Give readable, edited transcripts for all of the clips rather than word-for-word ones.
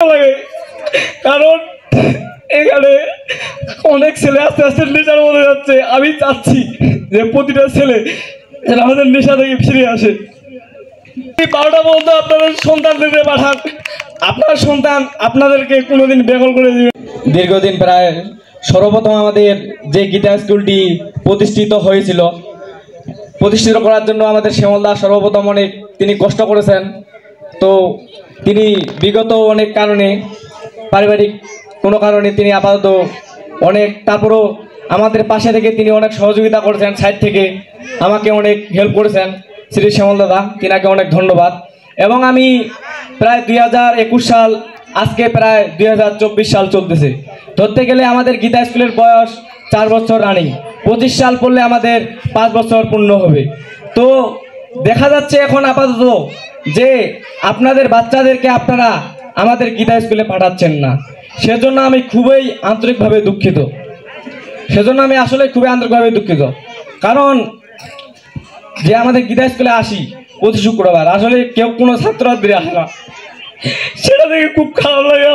লাগে, কারণ এখানে অনেক ছেলে আস্তে আস্তে নেশার মধ্যে যাচ্ছে। আমি চাচ্ছি যে প্রতিটা ছেলে যেন আমাদের নেশা থেকে ফিরে আসে। 12টা পর্যন্ত আপনাদের সন্তানদেরকে পাঠান, আপনার সন্তান আপনাদেরকে কোনোদিন বেকল করে দিবে। দীর্ঘদিন প্রায় সর্বপ্রথম আমাদের যে গীতা স্কুলটি প্রতিষ্ঠিত হয়েছিল, প্রতিষ্ঠিত করার জন্য আমাদের শ্যামল দাস সর্বপ্রথম অনেক তিনি কষ্ট করেছেন। তো তিনি বিগত অনেক কারণে, পারিবারিক কোনো কারণে তিনি আপাতত অনেক, তারপরও আমাদের পাশে থেকে তিনি অনেক সহযোগিতা করেছেন, সাইড থেকে আমাকে অনেক হেল্প করেছেন শ্রী শ্যামল দাদা, তিনাকে অনেক ধন্যবাদ। এবং আমি প্রায় 2021 সাল, আজকে প্রায় 2024 সাল চলতেছে। ধরতে গেলে আমাদের গীতা স্কুলের বয়স 4 বছর রানিং, 25 সাল পড়লে আমাদের 5 বছর পূর্ণ হবে। তো দেখা যাচ্ছে এখন আপাতত যে আপনাদের বাচ্চাদেরকে আপনারা আমাদের গীতা স্কুলে পাঠাচ্ছেন না, সেজন্য আমি খুবই আন্তরিকভাবে দুঃখিত। সেজন্য আমি আসলে খুবই আন্তরিকভাবে দুঃখিত। কারণ যে আমাদের গীতা স্কুলে আসি প্রতি শুক্রবার, আসলে কেউ কোনো ছাত্রছাত্রী আসে না, সেটা থেকে খুব খারাপ লাগে।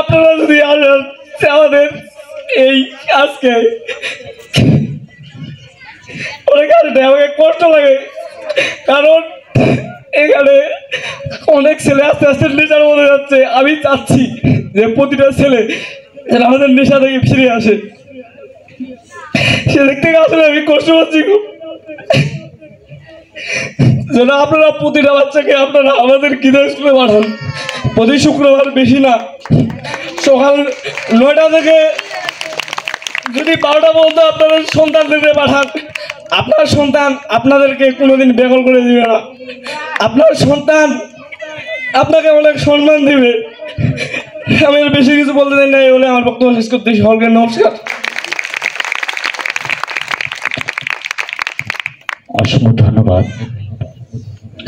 আপনারা যদি আসেন আমাদের এই আজকে আমাকে কষ্ট লাগে, কারণ এখানে অনেক ছেলে আস্তে আস্তে নেশার মধ্যে যাচ্ছে। আমি চাচ্ছি যে প্রতিটা ছেলে যেন আমাদের নেশা থেকে ফিরে আসে। সেদিক থেকে আসলে আমি কষ্ট পাচ্ছি খুব। যেন আপনারা প্রতিটা বাচ্চাকে আপনারা আমাদের গীতা স্কুলে পাঠান প্রতি শুক্রবার, বেশি না, সকাল 9টা থেকে যদি 12টা পর্যন্ত আপনাদের সন্তানদেরকে পাঠান, আপনার সন্তান আপনাদেরকে কোনোদিন বেকল করে দিবে না। আপনার সন্তান আপনাকে অনেক সম্মান দিবে। আমি আর বেশি কিছু বলতে চাই না, এই বলে আমার বক্তব্য শেষ করতে। সকলকে নমস্কার। অসংখ্য ধন্যবাদ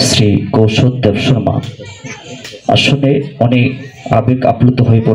শ্রী কৌশল দেব শর্মা। আসলে অনেক আবেগ আপ্লুত হয়ে পড়ে।